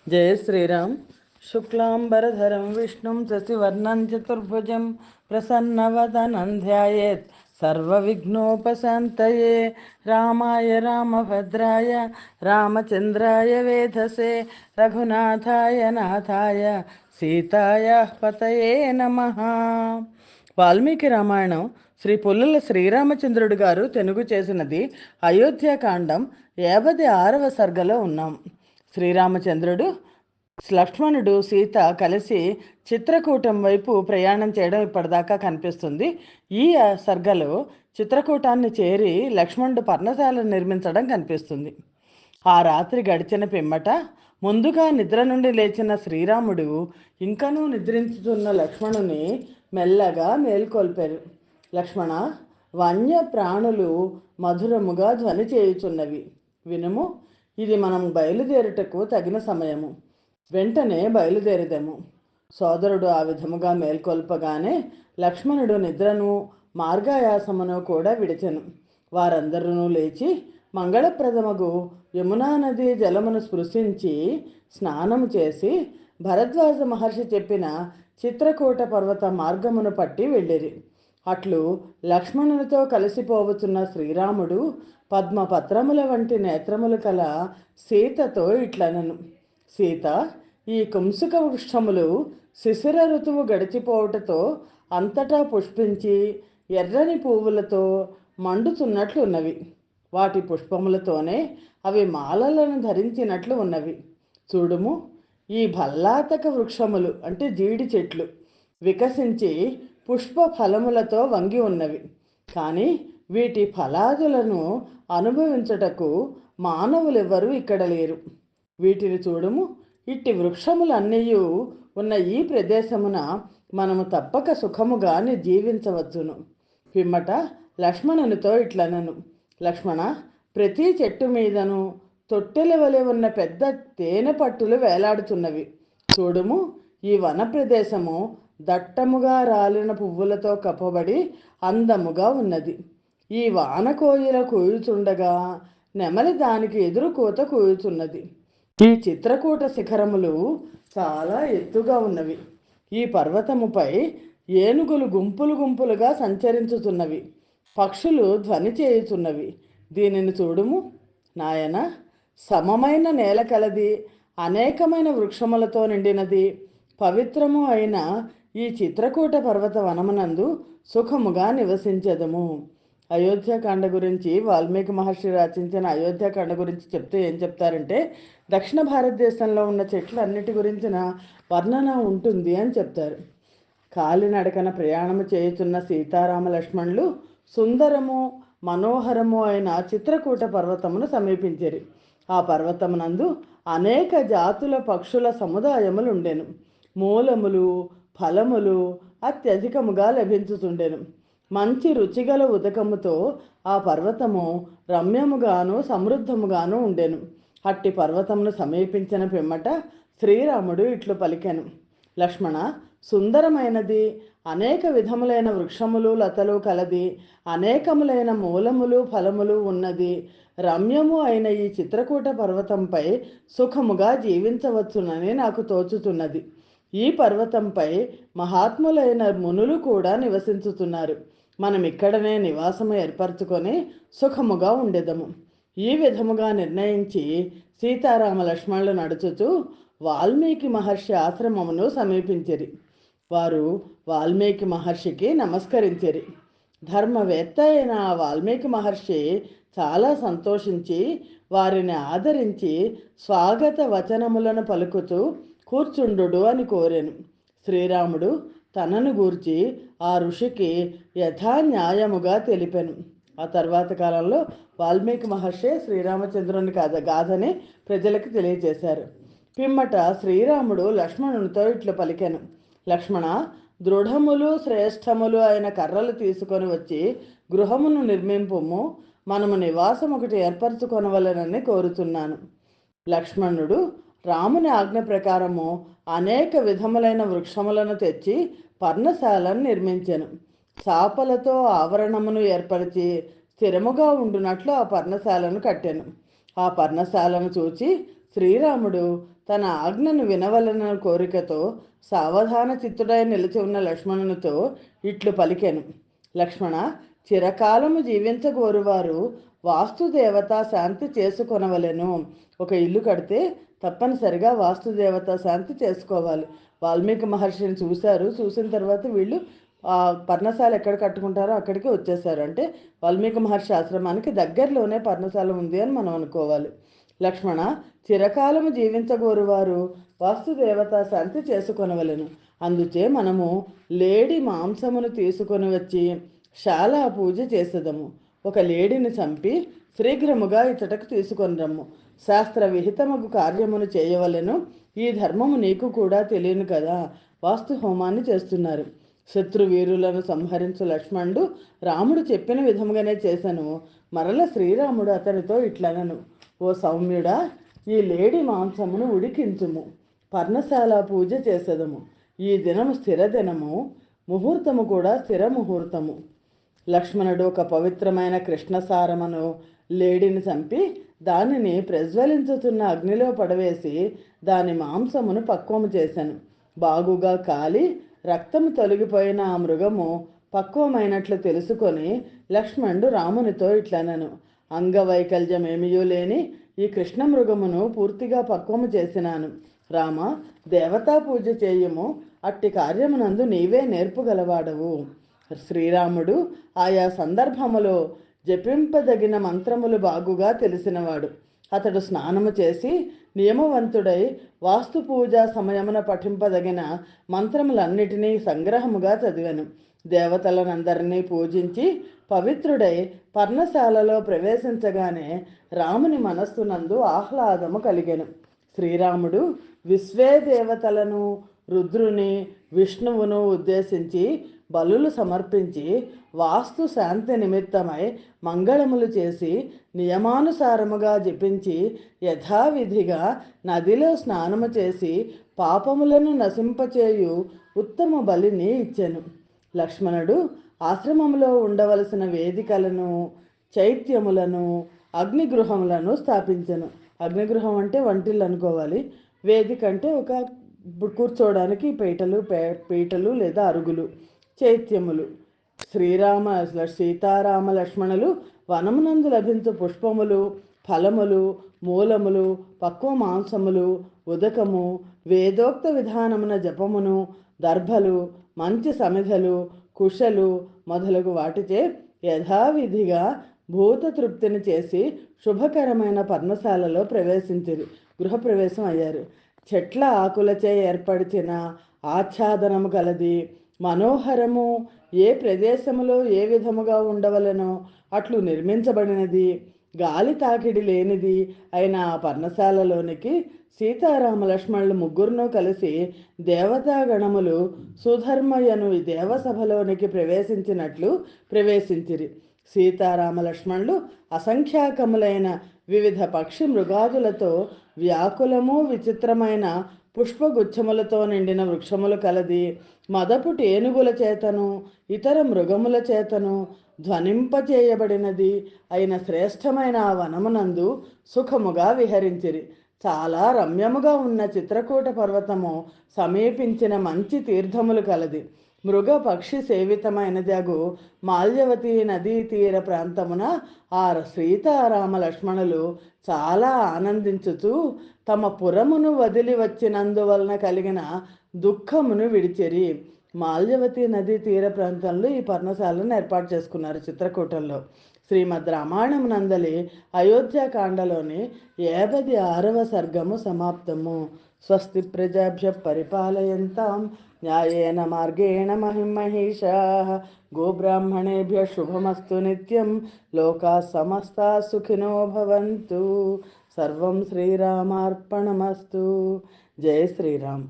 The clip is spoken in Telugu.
जय श्रीराम। शुक्लांबरधरं विष्णुं शशिवर्णं चतुर्भुजं प्रसन्नवदनं ध्यायेत् सर्वविघ्नोपशान्तये। रामाय रामभद्राय रामचन्द्राय वेधसे रघुनाथाय नाथाय సీతాయ పతయే నమః. వాల్మీకి రామాయణం శ్రీ పుల్లల శ్రీరామచంద్రుడు గారు తెనుగు చేసినది. అయోధ్యాకాండం 56వ సర్గలో ఉన్నాం. శ్రీరామచంద్రుడు, లక్ష్మణుడు, సీత కలిసి చిత్రకూటం వైపు ప్రయాణం చేయడం ఇప్పటిదాకా కనిపిస్తుంది. ఈ సర్గలో చిత్రకూటాన్ని చేరి లక్ష్మణుడు పర్ణశాలను నిర్మించడం కనిపిస్తుంది. ఆ రాత్రి గడిచిన పిమ్మట ముందుగా నిద్ర నుండి లేచిన శ్రీరాముడు ఇంకనూ నిద్రించుతున్న లక్ష్మణుని మెల్లగా మేల్కొల్పారు. లక్ష్మణ, వన్య ప్రాణులు మధురముగా ధ్వని చేయుచున్నవి, వినుము. ఇది మనం బయలుదేరుటకు తగిన సమయము. వెంటనే బయలుదేరుదము. సోదరుడు ఆ విధముగా మేల్కొల్పగానే లక్ష్మణుడు నిద్రను మార్గాయాసమును కూడా విడిచెను. వారందరూ లేచి మంగళప్రదమగు యమునా నది జలమును స్పృశించి స్నానము చేసి భరద్వాజ మహర్షి చెప్పిన చిత్రకూట పర్వత మార్గమును పట్టి వెళ్ళిరి. అట్లు లక్ష్మణునితో కలిసిపోవచున్న శ్రీరాముడు పద్మపత్రముల వంటి నేత్రములు కల సీతతో ఇట్లనను: సీత, ఈ కుంసుక వృక్షములు శిశిర ఋతువు గడిచిపోవటతో అంతటా పుష్పించి ఎర్రని పువ్వులతో మండుతున్నట్లు ఉన్నవి. వాటి పుష్పములతోనే అవి మాలలను ధరించినట్లు ఉన్నవి. చూడుము, ఈ భల్లాతక వృక్షములు అంటే జీడి చెట్లు వికసించి పుష్ప ఫలములతో వంగి ఉన్నవి. కానీ వీటి ఫలాదులను అనుభవించుటకు మానవులెవ్వరూ ఇక్కడ లేరు. వీటిని చూడుము. ఇట్టి వృక్షములన్నీ ఉన్న ఈ ప్రదేశమున మనము తప్పక సుఖముగాని జీవించవచ్చును. పిమ్మట లక్ష్మణునితో ఇట్లనను: లక్ష్మణ, ప్రతి చెట్టు మీదను తొట్టెల వలె ఉన్న పెద్ద తేనె పట్టులు వేలాడుతున్నవి. చూడుము, ఈ వన ప్రదేశము దట్టముగా రాలిన పువ్వులతో కప్పబడి అందముగా ఉన్నది. ఈ వానకోయిల కూయుచుండగా నెమలి దానికి ఎదురు కూత కూయుచున్నది. ఈ చిత్రకూట శిఖరములు చాలా ఎత్తుగా ఉన్నవి. ఈ పర్వతముపై ఏనుగులు గుంపులు గుంపులుగా సంచరించుతున్నవి. పక్షులు ధ్వని చేయుచున్నవి. దీనిని చూడుము నాయన. సమమైన నేల కలది, అనేకమైన వృక్షములతో నిండినది, పవిత్రము అయిన ఈ చిత్రకూట పర్వత వనమునందు సుఖముగా నివసించదము. అయోధ్యాకాండ గురించి వాల్మీకి మహర్షి రచించిన అయోధ్యాకాండ గురించి చెప్తూ ఏం చెప్తారంటే, దక్షిణ భారతదేశంలో ఉన్న చెట్లన్నిటి గురించిన వర్ణన ఉంటుంది అని చెప్తారు. కాలినడకన ప్రయాణము చేయుచున్న సీతారామ లక్ష్మణులు సుందరము మనోహరము అయిన చిత్రకూట పర్వతమును సమీపించిరి. ఆ పర్వతమునందు అనేక జాతుల పక్షుల సముదాయములు ఉండెను. మూలములు, ఫలములు అత్యధికముగా లభించుతుండెను. మంచి రుచిగల ఉదకముతో ఆ పర్వతము రమ్యముగాను సమృద్ధముగాను ఉండెను. అట్టి పర్వతమును సమీపించిన పిమ్మట శ్రీరాముడు ఇట్లు పలికెను: లక్ష్మణ, సుందరమైనది, అనేక విధములైన వృక్షములు లతలు కలది, అనేకములైన మూలములు ఫలములు ఉన్నది, రమ్యము అయిన ఈ చిత్రకూట పర్వతంపై సుఖముగా జీవించవచ్చునని నాకు తోచుతున్నది. ఈ పర్వతంపై మహాత్ములైన మునులు కూడా నివసించుతున్నారు. మనం ఇక్కడనే నివాసము ఏర్పరచుకొని సుఖముగా ఉండేదము. ఈ విధముగా నిర్ణయించి సీతారామ లక్ష్మణులు నడుచుచూ వాల్మీకి మహర్షి ఆశ్రమమును సమీపించిరి. వారు వాల్మీకి మహర్షికి నమస్కరించిరి. ధర్మవేత్త అయిన వాల్మీకి మహర్షి చాలా సంతోషించి వారిని ఆదరించి స్వాగత వచనములను పలుకుతూ కూర్చుండు అని కోరెను. శ్రీరాముడు తనను గూర్చి ఆ ఋషికి యథాన్యాయముగా తెలిపెను. ఆ తర్వాత కాలంలో వాల్మీకి మహర్షి శ్రీరామచంద్రుని గాథని ప్రజలకు తెలియజేశారు. పిమ్మట శ్రీరాముడు లక్ష్మణునితో ఇట్లు పలికెను: లక్ష్మణ, దృఢములు శ్రేష్టములు అయిన కర్రలు తీసుకొని వచ్చి గృహమును నిర్మింపుము. మనము నివాసం ఒకటి ఏర్పరచుకొనవలెనని కోరుతున్నాను. లక్ష్మణుడు రాముని ఆజ్ఞ ప్రకారము అనేక విధములైన వృక్షములను తెచ్చి పర్ణశాలను నిర్మించెను. చాపలతో ఆవరణమును ఏర్పరిచి స్థిరముగా ఉండునట్లు ఆ పర్ణశాలను కట్టెను. ఆ పర్ణశాలను చూచి శ్రీరాముడు తన ఆజ్ఞను వినవలన కోరికతో సావధాన చిత్తుడై నిలిచి ఉన్న లక్ష్మణునితో ఇట్లు పలికెను. లక్ష్మణ, చిరకాలము జీవించగోరువారు వాస్తుదేవత శాంతి చేసుకొనవలెను. ఒక ఇల్లు కడితే తప్పనిసరిగా వాస్తుదేవత శాంతి చేసుకోవాలి. వాల్మీకి మహర్షిని చూశారు. చూసిన తర్వాత వీళ్ళు పర్ణశాల ఎక్కడ కట్టుకుంటారో అక్కడికి వచ్చేసారు. అంటే వాల్మీకి మహర్షి ఆశ్రమానికి దగ్గరలోనే పర్ణశాల ఉంది అని మనం అనుకోవాలి. లక్ష్మణ, చిరకాలము జీవించగోరువారు వాస్తుదేవత శాంతి చేసుకొనవలెను. అందుచే మనము లేడి మాంసమును తీసుకొని వచ్చి శాలా పూజ చేసేదము. ఒక లేడిని చంపి శీఘ్రముగా ఇతటకు తీసుకొని రమ్ము. శాస్త్ర విహితముకు కార్యమును చేయవలెను. ఈ ధర్మము నీకు కూడా తెలియను కదా. వాస్తు హోమాన్ని చేస్తున్నారు. శత్రువీరులను సంహరించు లక్ష్మణుడు రాముడు చెప్పిన విధముగానే చేశాను. మరల శ్రీరాముడు అతనితో ఇట్లనను. ఓ సౌమ్యుడా, ఈ లేడి మాంసమును ఉడికించుము. పర్ణశాల పూజ చేసేదము. ఈ దినము స్థిర దినము, ముహూర్తము కూడా స్థిర ముహూర్తము. లక్ష్మణుడు ఒక పవిత్రమైన కృష్ణసారమును లేడిని చంపి దానిని ప్రజ్వలించుతున్న అగ్నిలో పడవేసి దాని మాంసమును పక్వము చేశాను. బాగుగా కాలి రక్తము తొలగిపోయిన ఆ మృగము పక్వమైనట్లు తెలుసుకొని లక్ష్మణుడు రామునితో ఇట్లనను. అంగవైకల్యమేమియూ లేని ఈ కృష్ణ మృగమును పూర్తిగా పక్వము చేసినాను. రామ, దేవతా పూజ చేయుము. అట్టి కార్యమునందు నీవే నేర్పుగలవాడవు. శ్రీరాముడు ఆయా సందర్భములో జపింపదగిన మంత్రములు బాగుగా తెలిసినవాడు. అతడు స్నానము చేసి నియమవంతుడై వాస్తు పూజా సమయమున పఠింపదగిన మంత్రములన్నిటినీ సంగ్రహముగా చదివాను. దేవతలనందరినీ పూజించి పవిత్రుడై పర్ణశాలలో ప్రవేశించగానే రాముని మనస్సునందు ఆహ్లాదము కలిగెను. శ్రీరాముడు విశ్వే దేవతలను, రుద్రుని, విష్ణువును ఉద్దేశించి బలులు సమర్పించి వాస్తు శాంతి నిమిత్తమై మంగళములు చేసి నియమానుసారముగా జపించి యథావిధిగా నదిలో స్నానము చేసి పాపములను నశింపచేయు ఉత్తమ బలిని ఇచ్చెను. లక్ష్మణుడు ఆశ్రమంలో ఉండవలసిన వేదికలను, చైత్యములను, అగ్నిగృహములను స్థాపించెను. అగ్నిగృహం అంటే వంటిల్లు అనుకోవాలి. వేదిక అంటే ఒక కూర్చోవడానికి పీటలు లేదా అరుగులు. చైత్యములు. సీతారామ లక్ష్మణులు వనమునందు లభించు పుష్పములు, ఫలములు, మూలములు, పక్వ మాంసములు, ఉదకము, వేదోక్త విధానమున జపమును, దర్భలు, మంచి సమిధలు, కుశలు మొదలగు వాటిచే యథావిధిగా భూత తృప్తిని చేసి శుభకరమైన పర్ణశాలలో ప్రవేశించారు. గృహప్రవేశం అయ్యారు. చెట్ల ఆకులచే ఏర్పరిచిన ఆచ్ఛాదనము కలది, మనోహరము, ఏ ప్రదేశములో ఏ విధముగా ఉండవలనో అట్లు నిర్మించబడినది, గాలి తాకిడి లేనిది అయిన ఆ పర్ణశాలలోనికి సీతారామ లక్ష్మణులు ముగ్గురును కలిసి దేవతాగణములు సుధర్మయను దేవసభలోనికి ప్రవేశించినట్లు ప్రవేశించిరి. సీతారామ లక్ష్మణులు అసంఖ్యాకములైన వివిధ పక్షి మృగాదులతో వ్యాకులము విచిత్రమైన పుష్పగుచ్ఛములతో నిండిన వృక్షములు కలది, మదపు టేనుగుల చేతను ఇతర మృగముల చేతను ధ్వనింపచేయబడినది అయిన శ్రేష్టమైన ఆ వనమునందు సుఖముగా విహరించిరి. చాలా రమ్యముగా ఉన్న చిత్రకూట పర్వతము సమీపించిన మంచి తీర్థములు కలది. మృగ పక్షి సేవితమైనదగు మాల్యవతి నదీ తీర ప్రాంతమున ఆ సీతారామ లక్ష్మణులు చాలా ఆనందించుతూ తమ పురమును వదిలి వచ్చినందువలన కలిగిన దుఃఖమును విడిచెరి. మాల్యవతి నదీ తీర ప్రాంతంలో ఈ పర్ణశాలను ఏర్పాటు చేసుకున్నారు చిత్రకూటంలో. శ్రీమద్ రామాయణం నందలి అయోధ్యాకాండలోని 56వ సర్గము సమాప్తము. స్వస్తి ప్రజాభ్య పరిపాలయంతాం న్యాయేన మార్గేణ మహిమహీషాః గోబ్రాహ్మణేభ్య శుభమస్తు నిత్యం లోకాః సమస్తాః సుఖినో భవంతు. సర్వం శ్రీరామార్పణమస్తు. జై శ్రీరామ్.